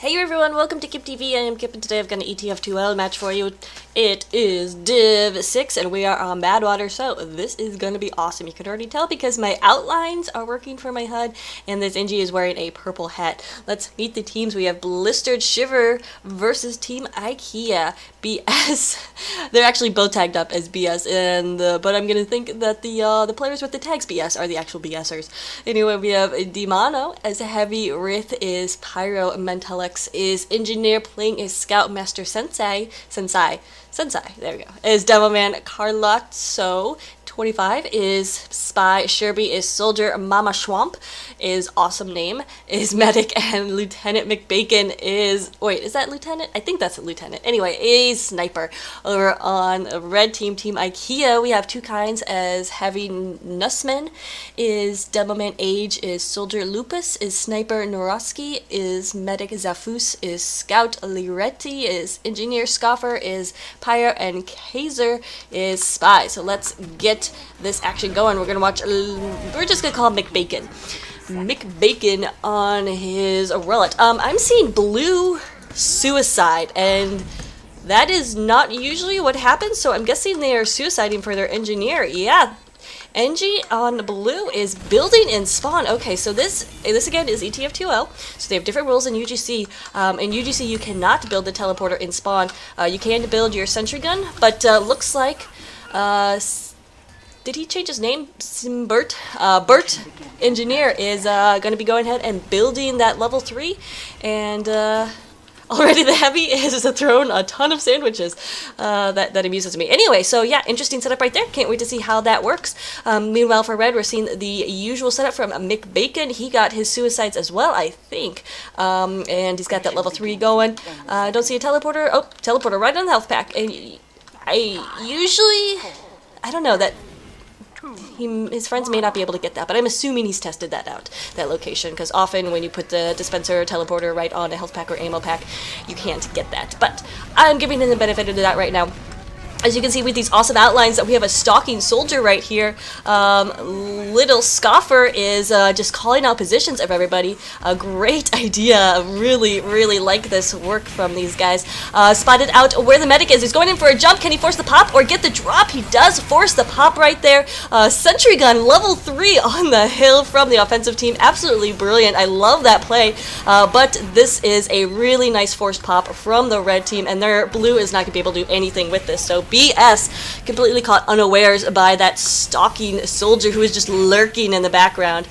Hey everyone, welcome to Kip TV. I am Kip and today I've got an ETF2L match for you. It is Div 6 and we are on Badwater, so this is going to be awesome. You can already tell because my outlines are working for my HUD and this NG is wearing a purple hat. Let's meet the teams. We have Blistered Shiver versus Team Ikea. BS. They're actually both tagged up as BS, but I'm going to think that the players with the tags BS are the actual BSers. Anyway, we have Demano as a Heavy, Rith is Pyro, Mentalex is Engineer playing as Scoutmaster Sensei, there we go, is Devilman Carlotto. 25 is Spy, Sherby is Soldier, Mama Schwamp is Awesome Name, is Medic, and Lieutenant McBacon is, wait, is that Lieutenant? I think that's a Lieutenant. Anyway, is Sniper. Over on Red Team, Team Ikea, we have two kinds as Heavy Nussman, is Devilman Age, is Soldier Lupus, is Sniper Noroski, is Medic Zafus, is Scout Liretti, is Engineer Scoffer, is Pyre, and Kaiser is Spy. So let's get this action going. We're just gonna call him McBacon on his relic. I'm seeing blue suicide, and that is not usually what happens, so I'm guessing they are suiciding for their engineer. Yeah, NG on blue is building in spawn. Okay, so this again is ETF2L, so they have different rules in UGC. In UGC you cannot build the teleporter in spawn. You can build your sentry gun, but looks like did he change his name? Bert Engineer is going to be going ahead and building that level 3, and already the Heavy is throwing a ton of sandwiches. That amuses me. Anyway, so yeah, interesting setup right there. Can't wait to see how that works. Meanwhile, for Red, we're seeing the usual setup from McBacon. He got his suicides as well, I think. And he's got that level 3 going. Don't see a teleporter. Oh, teleporter right on the health pack. And I don't know, that his friends may not be able to get that, but I'm assuming he's tested that out, that location, because often when you put the dispenser or teleporter right on a health pack or ammo pack, you can't get that. But I'm giving him the benefit of that right now. As you can see with these awesome outlines, that we have a stalking soldier right here. Little Scoffer is just calling out positions of everybody. A great idea. Really, really like this work from these guys. Spotted out where the medic is. He's going in for a jump. Can he force the pop or get the drop? He does force the pop right there. Sentry gun level 3 on the hill from the offensive team. Absolutely brilliant. I love that play. But this is a really nice forced pop from the red team, and their blue is not going to be able to do anything with this. So BS completely caught unawares by that stalking soldier who is just lurking in the background,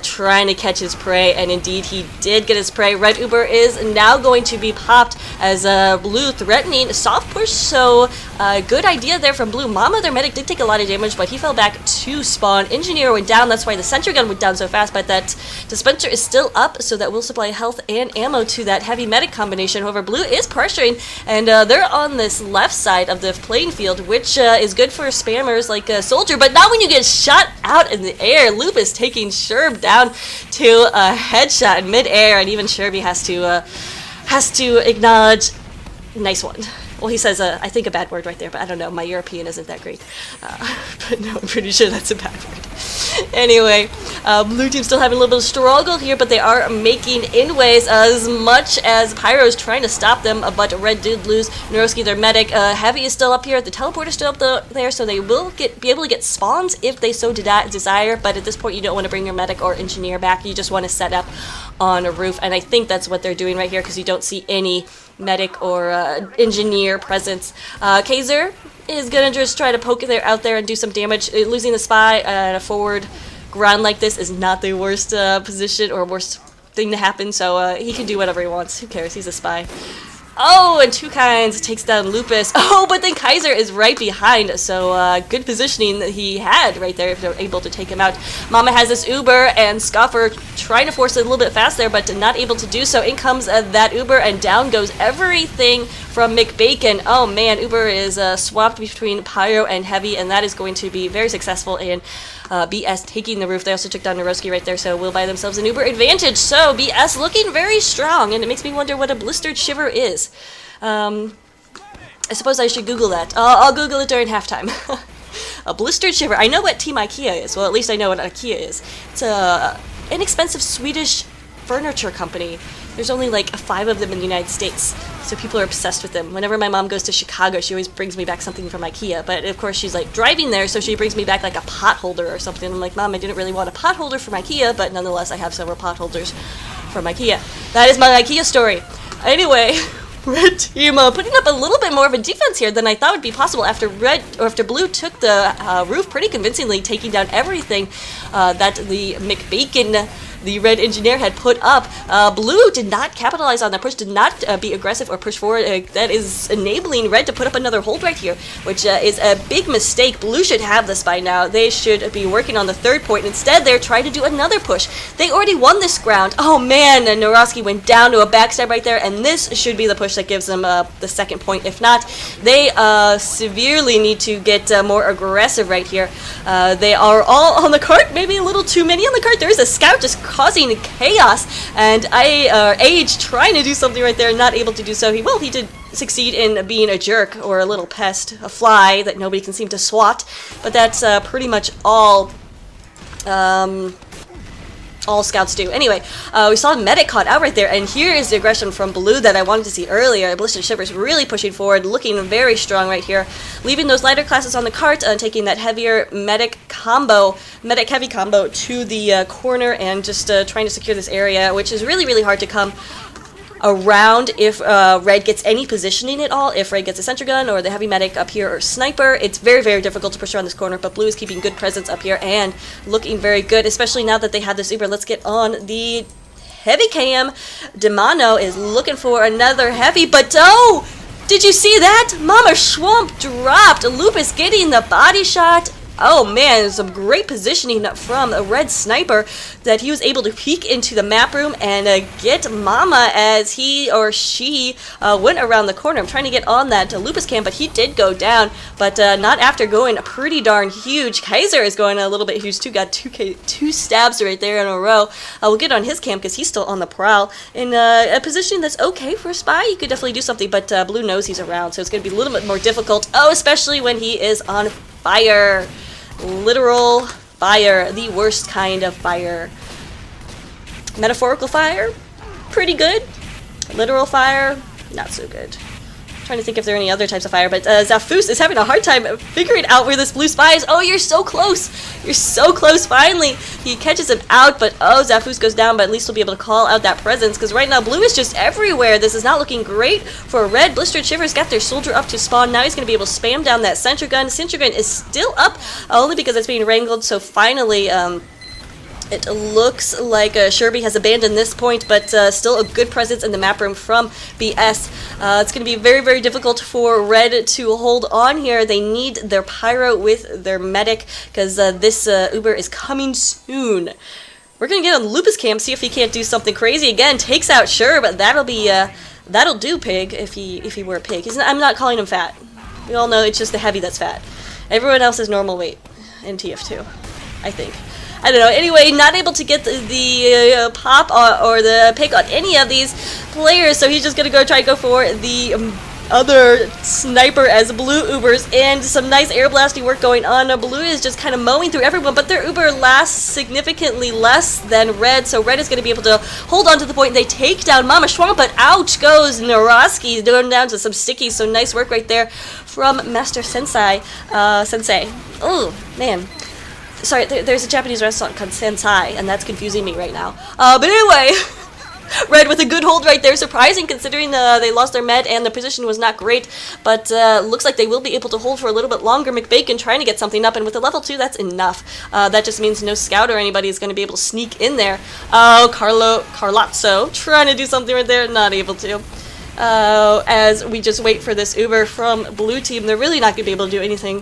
trying to catch his prey, and indeed he did get his prey. Red Uber is now going to be popped as blue threatening soft push, so good idea there from blue. Mama, their medic, did take a lot of damage, but he fell back to spawn. Engineer went down, that's why the sentry gun went down so fast, but that dispenser is still up, so that will supply health and ammo to that heavy medic combination. However, blue is pressuring, and they're on this left side of the playing field, which is good for spammers like a soldier, but not when you get shot out in the air. Lupus taking Sherb down to a headshot in mid-air, and even Sherby has to acknowledge, nice one. Well, he says, I think a bad word right there, but I don't know. My European isn't that great. But no, I'm pretty sure that's a bad word. Anyway, blue team's still having a little bit of struggle here, but they are making inways as much as Pyro's trying to stop them, but red did lose. Noroski, their medic. Heavy is still up here. The teleporter's still up there, so they will be able to get spawns if they so desire, but at this point you don't want to bring your medic or engineer back. You just want to set up on a roof, and I think that's what they're doing right here, because you don't see any medic or engineer presence. Kaiser is gonna just try to poke out there and do some damage. Losing the spy at a forward ground like this is not the worst position or worst thing to happen, so he can do whatever he wants. Who cares? He's a spy. Oh, and two kinds takes down Lupus. Oh, but then Kaiser is right behind, so good positioning that he had right there if they're able to take him out. Mama has this Uber, and Scoffer trying to force it a little bit fast there, but not able to do so. In comes that Uber, and down goes everything from McBacon. Oh man, Uber is swapped between Pyro and Heavy, and that is going to be very successful in BS taking the roof. They also took down Noroski right there, so will buy themselves an Uber advantage. So BS looking very strong, and it makes me wonder what a Blistered Shiver is. I suppose I should Google that. I'll Google it during halftime. A Blistered Shiver. I know what Team Ikea is. Well, at least I know what Ikea is. It's a inexpensive Swedish furniture company. There's only like 5 of them in the United States, so people are obsessed with them. Whenever my mom goes to Chicago, she always brings me back something from Ikea, but of course she's like driving there, so she brings me back like a pot holder or something. I'm like, Mom, I didn't really want a pot holder from Ikea, but nonetheless I have several pot holders from Ikea. That is my Ikea story. Anyway, red team putting up a little bit more of a defense here than I thought would be possible after blue took the roof pretty convincingly, taking down everything that the McBacon, the red engineer, had put up. Blue did not capitalize on that push, did not be aggressive or push forward. That is enabling red to put up another hold right here, which is a big mistake. Blue should have this by now. They should be working on the 3rd point. Instead, they're trying to do another push. They already won this ground. Oh man, and Naroski went down to a backstab right there, and this should be the push that gives them the 2nd point. If not, they severely need to get more aggressive right here. They are all on the cart, maybe a little too many on the cart. There is a scout just causing chaos, and Age trying to do something right there, not able to do so. He did succeed in being a jerk, or a little pest, a fly that nobody can seem to swat, but that's pretty much all scouts do. Anyway, we saw Medic caught out right there, and here is the aggression from Blue that I wanted to see earlier. Blistered Shiver's really pushing forward, looking very strong right here, leaving those lighter classes on the cart, taking that heavier Medic heavy combo to the corner, and just trying to secure this area, which is really, really hard to come around if red gets any positioning at all. If red gets a sentry gun or the heavy medic up here or sniper, it's very, very difficult to push around this corner, but blue is keeping good presence up here and looking very good, especially now that they have this Uber. Let's get on the heavy cam. Demano is looking for another heavy, but oh, did you see that? Mama Schwamp dropped. Lupus getting the body shot. Oh man, some great positioning from a red sniper that he was able to peek into the map room and get Mama as he or she went around the corner. I'm trying to get on that Lupus cam, but he did go down, but not after going pretty darn huge. Kaiser is going a little bit huge too, got two stabs right there in a row. We'll get on his cam because he's still on the prowl in a position that's okay for a spy. You could definitely do something, but blue knows he's around, so it's going to be a little bit more difficult. Oh, especially when he is on fire. Literal fire, the worst kind of fire. Metaphorical fire, pretty good. Literal fire, not so good. I'm trying to think if there are any other types of fire, but Zafus is having a hard time figuring out where this blue spy is. Oh, you're so close. You're so close, finally. He catches him out, but oh, Zafus goes down, but at least he'll be able to call out that presence, because right now blue is just everywhere. This is not looking great for red. Blistered Shiver's got their soldier up to spawn. Now he's going to be able to spam down that sentry gun. Sentry gun is still up, only because it's being wrangled, so finally, it looks like Sherby has abandoned this point, but still a good presence in the map room from BS. It's going to be very, very difficult for red to hold on here. They need their pyro with their medic, because this Uber is coming soon. We're going to get on Lupus cam, see if he can't do something crazy again. Takes out Sure, but that'll do, Pig, if he were a pig. I'm not calling him fat. We all know it's just the heavy that's fat. Everyone else is normal weight in TF2, I think. I don't know. Anyway, not able to get the pop or the pick on any of these players, so he's just going to try to go for the other sniper as blue Ubers, and some nice air blasting work going on. Blue is just kind of mowing through everyone, but their Uber lasts significantly less than red, so red is going to be able to hold on to the point. They take down Mama Schwamp, but ouch goes Naroski, going down to some stickies, so nice work right there from Master Sensei. Oh, man. Sorry, there's a Japanese restaurant called Sensei, and that's confusing me right now. But anyway, red with a good hold right there. Surprising considering they lost their med and the position was not great. But looks like they will be able to hold for a little bit longer. McBacon trying to get something up, and with a level 2, that's enough. That just means no scout or anybody is going to be able to sneak in there. Oh, Carlozzo trying to do something right there, not able to. As we just wait for this Uber from blue team, they're really not going to be able to do anything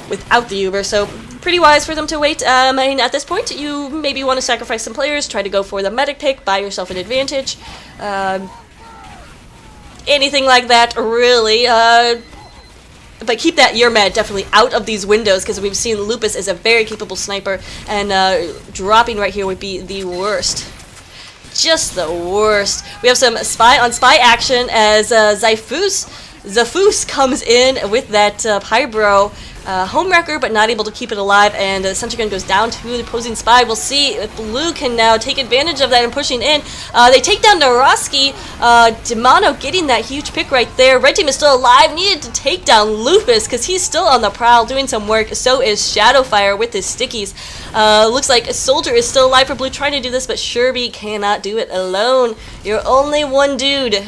without the Uber, so pretty wise for them to wait. I mean, at this point, you maybe want to sacrifice some players, try to go for the medic pick, buy yourself an advantage, anything like that, really, but keep that your med definitely out of these windows, because we've seen Lupus is a very capable sniper, and dropping right here would be the worst. Just the worst. We have some spy on spy action as Zyphus Zafus comes in with that Pybro home wrecker, but not able to keep it alive, and the sentry gun goes down to the opposing spy. We'll see if Blue can now take advantage of that and pushing in. They take down Naroski. Demano getting that huge pick right there. Red team is still alive, needed to take down Lupus because he's still on the prowl doing some work. So is Shadowfire with his stickies. Looks like a soldier is still alive for Blue trying to do this, but Sherby cannot do it alone. You're only one dude.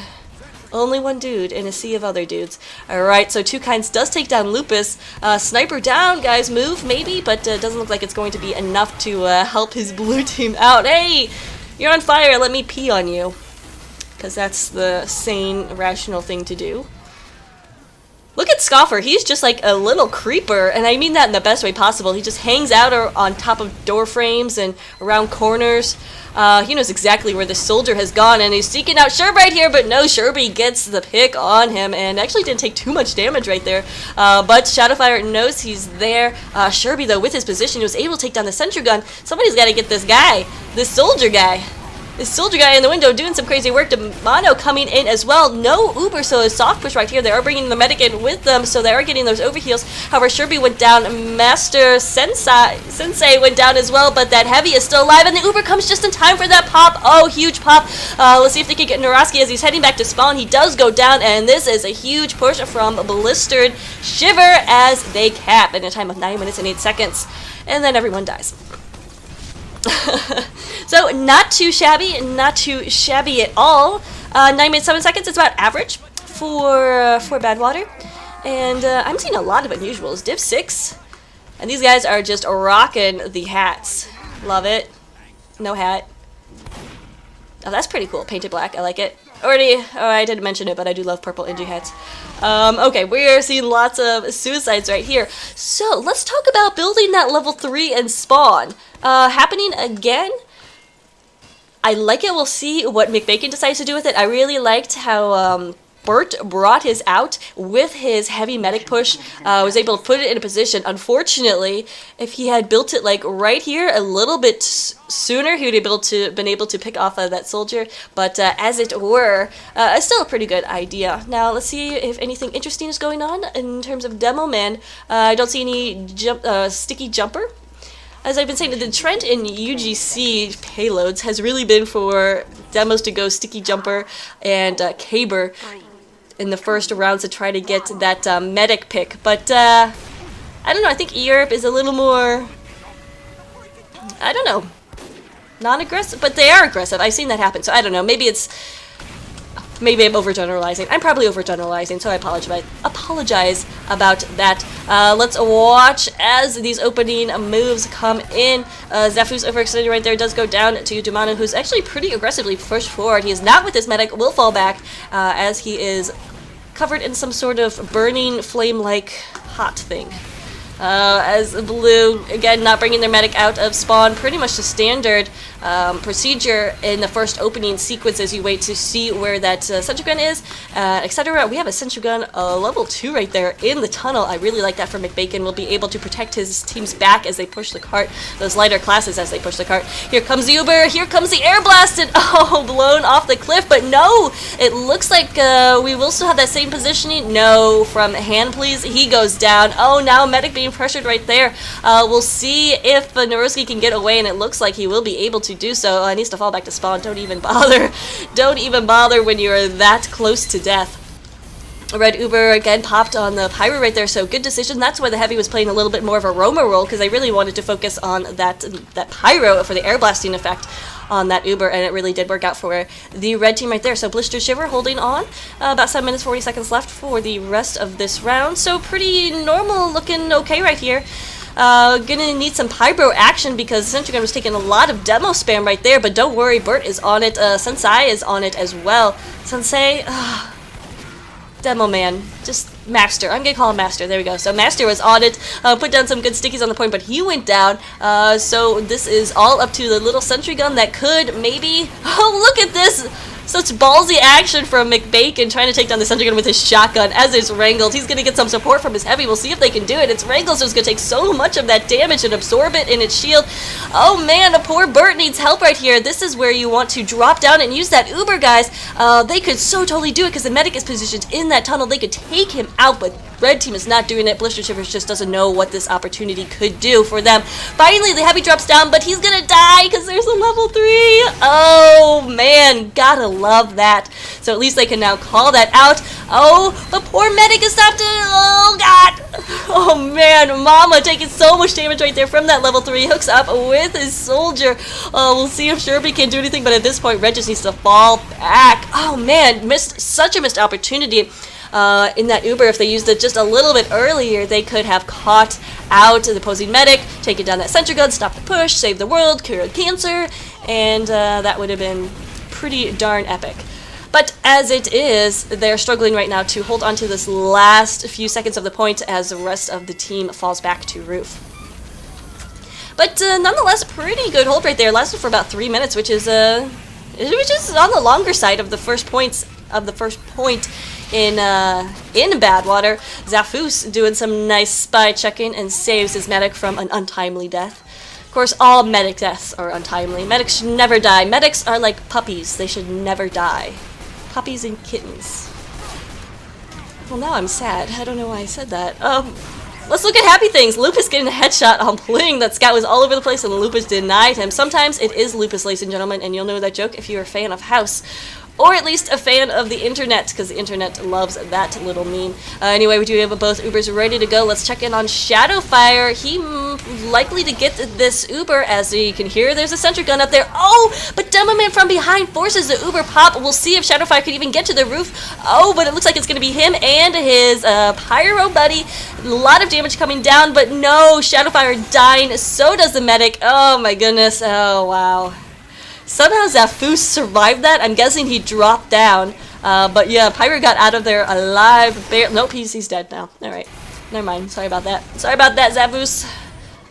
Only one dude in a sea of other dudes. Alright, so Two Kinds does take down Lupus. Sniper down, guys. Move, maybe, but doesn't look like it's going to be enough to help his blue team out. Hey, you're on fire. Let me pee on you. Because that's the sane, rational thing to do. Look at Scoffer. He's just like a little creeper, and I mean that in the best way possible. He just hangs out on top of door frames and around corners. He knows exactly where the soldier has gone, and he's seeking out Sherb right here, but no, Sherby gets the pick on him, and actually didn't take too much damage right there. But Shadowfire knows he's there. Sherby, though, with his position, he was able to take down the sentry gun. Somebody's got to get this guy, this soldier guy. This soldier guy in the window doing some crazy work. Demano coming in as well. No Uber, so a soft push right here. They are bringing the medic in with them, so they are getting those overheals. However, Sherby went down. Master Sensei went down as well, but that heavy is still alive, and the Uber comes just in time for that pop. Oh, huge pop. Let's see if they can get Naroski as he's heading back to spawn. He does go down, and this is a huge push from Blistered. Shiver as they cap in a time of 9 minutes and 8 seconds. And then everyone dies. So not too shabby at all. 9 minutes 7 seconds. It's about average for Badwater, and I'm seeing a lot of unusuals. Div 6, and these guys are just rocking the hats. Love it. No hat. Oh, that's pretty cool. Painted black. I like it. I didn't mention it, but I do love purple NG hats. Okay, we are seeing lots of suicides right here. So let's talk about building that level 3 and spawn. Happening again. I like it. We'll see what McBacon decides to do with it. I really liked how Bert brought his out with his heavy medic push. Was able to put it in a position. Unfortunately, if he had built it like right here a little bit sooner, he would have been able to pick off that soldier. But as it were, it's still a pretty good idea. Now let's see if anything interesting is going on in terms of demo man. I don't see any sticky jumper. As I've been saying, the trend in UGC payloads has really been for demos to go sticky jumper and caber in the first rounds to try to get that medic pick. But I don't know, I think Europe is a little more, I don't know, non-aggressive, but they are aggressive. I've seen that happen, so I don't know. Maybe I'm overgeneralizing. I'm probably overgeneralizing, so I apologize about that. Let's watch as these opening moves come in. Zafu's overextended right there, does go down to Dumano, who's actually pretty aggressively pushed forward. He is not with his medic, will fall back as he is covered in some sort of burning flame-like hot thing. As Blue, again, not bringing their medic out of spawn, pretty much the standard procedure in the first opening sequence as you wait to see where that sentry gun is, etc. We have a sentry gun level 2 right there in the tunnel. I really like that for McBacon. Will be able to protect his team's back as they push the cart, those lighter classes as they push the cart. Here comes the Uber, here comes the air blasted, oh, blown off the cliff, but no, it looks like we will still have that same positioning. No, from hand please, he goes down. Oh, now medic being pressured right there. We'll see if Naruski can get away, and it looks like he will be able to do so. Needs to fall back to spawn. Don't even bother. Don't even bother when you're that close to death. Red Uber again popped on the Pyro right there, so good decision. That's why the Heavy was playing a little bit more of a Roma role, because I really wanted to focus on that Pyro for the air blasting effect on that Uber, and it really did work out for the red team right there. So Blister Shiver holding on. About 7 minutes 40 seconds left for the rest of this round, so pretty normal looking okay right here. Gonna need some Pybro action because Sentry Gun was taking a lot of demo spam right there, but don't worry, Bert is on it. Sensei is on it as well. Sensei, Demo man, just Master. I'm gonna call him Master. There we go. So Master was on it, put down some good stickies on the point, but he went down. So this is all up to the little sentry gun that could maybe. Oh, look at this! Such ballsy action from McBacon trying to take down the Sentry Gun with his shotgun as it's Wrangled. He's going to get some support from his heavy. We'll see if they can do it. It's Wrangled, so it's going to take so much of that damage and absorb it in its shield. Oh man, a poor Bert needs help right here. This is where you want to drop down and use that Uber, guys. They could so totally do it because the medic is positioned in that tunnel. They could take him out, but red team is not doing it. Blistered Shivers just doesn't know what this opportunity could do for them. Finally, the heavy drops down, but he's gonna die because there's a level 3. Oh man, gotta love that. So at least they can now call that out. Oh, the poor medic is stopped. Oh god. Oh man, Mama taking so much damage right there from that level 3. Hooks up with his soldier. We'll see if Sherby can do anything, but at this point, Red just needs to fall back. Oh man, such a missed opportunity. In that Uber, if they used it just a little bit earlier, they could have caught out the opposing medic, taken down that Sentry Gun, stop the push, save the world, cure cancer, and that would have been pretty darn epic. But as it is, they're struggling right now to hold on to this last few seconds of the point as the rest of the team falls back to roof. But nonetheless, pretty good hold right there. Lasted for about 3 minutes, which is on the longer side of the first point in Badwater. Zafus doing some nice spy checking and saves his medic from an untimely death. Of course, all medic deaths are untimely. Medics should never die. Medics are like puppies. They should never die. Puppies and kittens. Well, now I'm sad. I don't know why I said that. Let's look at happy things. Lupus getting a headshot on Bling. That scout was all over the place and Lupus denied him. Sometimes it is Lupus, ladies and gentlemen, and you'll know that joke if you're a fan of House. Or at least a fan of the internet, because the internet loves that little meme. Anyway, we do have both Ubers ready to go. Let's check in on Shadowfire. He likely to get this Uber, as you can hear there's a Sentry Gun up there. Oh, but Demoman from behind forces the Uber pop. We'll see if Shadowfire can even get to the roof. Oh, but it looks like it's going to be him and his Pyro buddy. A lot of damage coming down, but no, Shadowfire dying. So does the medic. Oh my goodness. Oh, wow. Somehow Zafus survived that. I'm guessing he dropped down. But yeah, Pyro got out of there alive. Nope, he's dead now. Alright. Never mind. Sorry about that. Sorry about that, Zafus.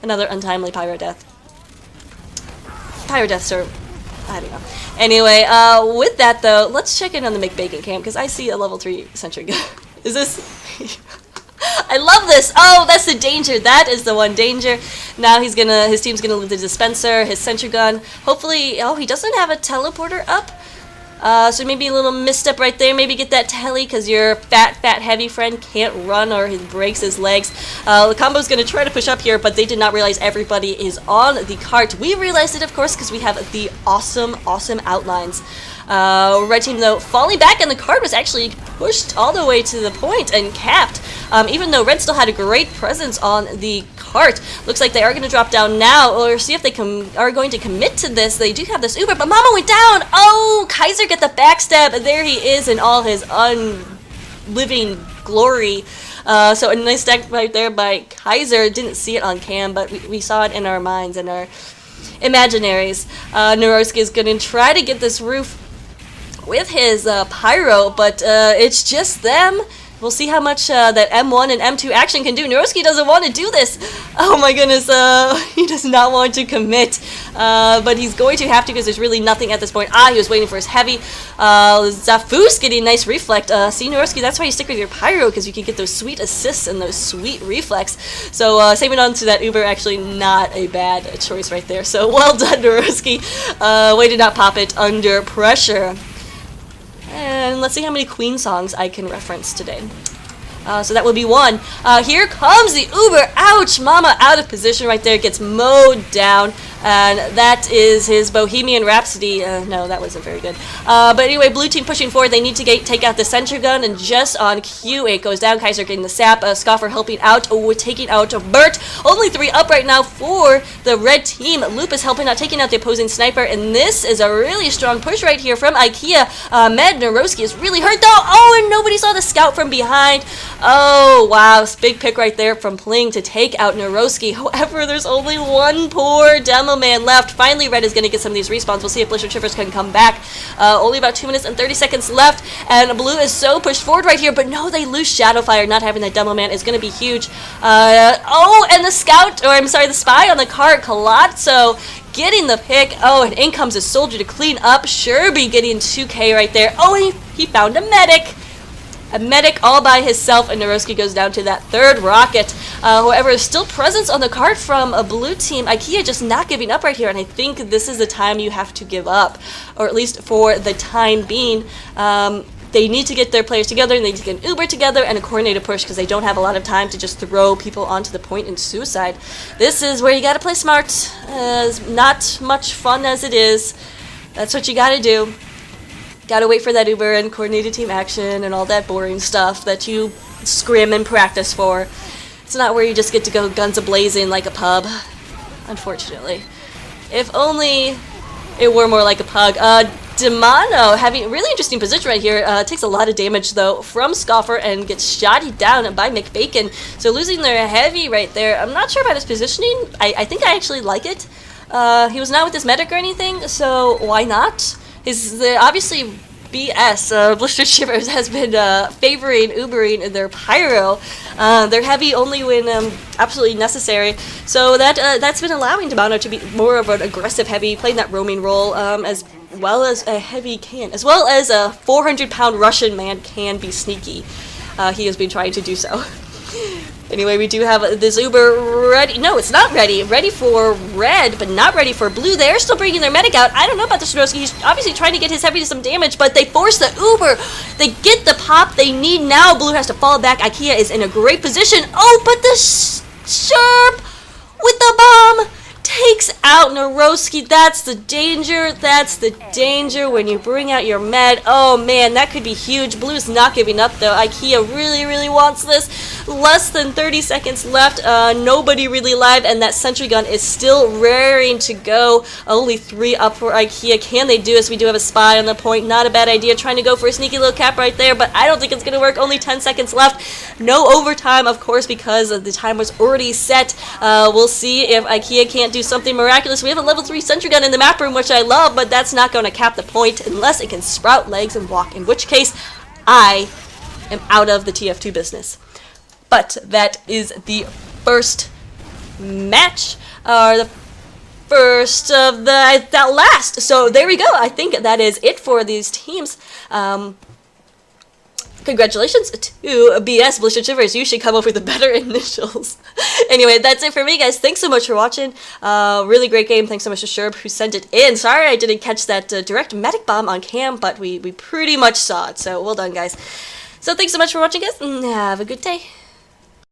Another untimely Pyro death. Pyro deaths are... I don't know. Anyway, with that though, let's check in on the McBacon camp, because I see a level 3 Sentry Gun. Is this... I love this. Oh, that's the danger. That is the one danger. Now his team's gonna leave the dispenser, his Sentry Gun. Hopefully, oh, he doesn't have a teleporter up. So maybe a little misstep right there. Maybe get that tele because your fat, heavy friend can't run or he breaks his legs. The combo's going to try to push up here, but they did not realize everybody is on the cart. We realized it, of course, because we have the awesome outlines. Red team, though, falling back, and the cart was actually pushed all the way to the point and capped. Even though Red still had a great presence on the cart. Looks like they are going to drop down now, or see if they are going to commit to this. They do have this Uber, but Mama went down! Oh, Kaiser get the backstab. There he is in all his unliving glory. So a nice stack right there by Kaiser. Didn't see it on cam, but we saw it in our minds and our imaginaries. Noroski is going to try to get this roof with his Pyro, but it's just them. We'll see how much that M1 and M2 action can do. Noroski doesn't want to do this. Oh my goodness, he does not want to commit. But he's going to have to because there's really nothing at this point. He was waiting for his heavy. Zafus getting a nice reflect. See, Noroski, that's why you stick with your Pyro, because you can get those sweet assists and those sweet reflex. So saving on to that Uber, actually not a bad choice right there. So well done, Noroski. Way to not pop it under pressure. And let's see how many Queen songs I can reference today. So that would be one. Here comes the Uber. Ouch! Mama out of position right there. Gets mowed down. And that is his Bohemian Rhapsody. No, that wasn't very good. But anyway, blue team pushing forward. They need to take out the Sentry Gun. And just on cue, it goes down. Kaiser getting the sap. Scoffer helping out. Taking out Bert. Only 3 up right now for the red team. Lupus helping out, taking out the opposing sniper. And this is a really strong push right here from Ikea. Med Noroski is really hurt though. Oh, and nobody saw the scout from behind. Oh, wow. Big pick right there from Pling to take out Noroski. However, there's only one poor demo man left. Finally, Red is going to get some of these respawns. We'll see if Blistered Shivers can come back. Only about 2 minutes and 30 seconds left. And Blue is so pushed forward right here. But no, they lose Shadowfire. Not having that demo man is going to be huge. Oh, and the scout, or I'm sorry, the spy on the cart, Colazzo, getting the pick. Oh, and in comes a soldier to clean up. Sherby getting 2K right there. Oh, and he found a medic. A medic all by himself, and Naroski goes down to that third rocket. However, still presence on the card from a blue team. Ikea just not giving up right here, and I think this is the time you have to give up, or at least for the time being. They need to get their players together, and they need to get an Uber together and a coordinated push because they don't have a lot of time to just throw people onto the point in suicide. This is where you gotta play smart. Not much fun as it is. That's what you gotta do. Gotta wait for that Uber and coordinated team action and all that boring stuff that you scrim and practice for. It's not where you just get to go guns a-blazing like a pub, unfortunately. If only it were more like a pug. Demano having a really interesting position right here. Takes a lot of damage though from Scoffer and gets shotty down by McBacon. So losing their heavy right there. I'm not sure about his positioning. I think I actually like it. He was not with his medic or anything, so why not? Obviously BS, Blistered Shivers has been favoring Ubering in their pyro. They're heavy only when absolutely necessary. So that's been allowing Demano to be more of an aggressive heavy, playing that roaming role, as well as a heavy can, as well as a 400-pound Russian man can be sneaky. He has been trying to do so. Anyway, we do have this Uber ready. No, it's not ready. Ready for red, but not ready for blue. They're still bringing their medic out. I don't know about the Swarovski. He's obviously trying to get his heavy to some damage, but they force the Uber. They get the pop they need now. Blue has to fall back. Ikea is in a great position. Oh, but the Sherb with the bomb takes out Naroski. That's the danger. That's the danger when you bring out your med. Oh man, that could be huge. Blue's not giving up though. Ikea really wants this. Less than 30 seconds left. Nobody really alive, and that sentry gun is still raring to go. Only 3 up for Ikea. Can they do this? We do have a spy on the point. Not a bad idea. Trying to go for a sneaky little cap right there, but I don't think it's going to work. Only 10 seconds left. No overtime, of course, because the time was already set. We'll see if Ikea can't do something miraculous. We have a level 3 sentry gun in the map room, which I love, but that's not going to cap the point unless it can sprout legs and walk, in which case I am out of the TF2 business. But that is the first match, or the first of that last. So there we go. I think that is it for these teams. Congratulations to BS Blistered Shivers. You should come up with the better initials. Anyway, that's it for me, guys. Thanks so much for watching. Really great game. Thanks so much to Sherb who sent it in. Sorry I didn't catch that direct medic bomb on cam, but we pretty much saw it. So well done, guys. So thanks so much for watching, guys, and have a good day.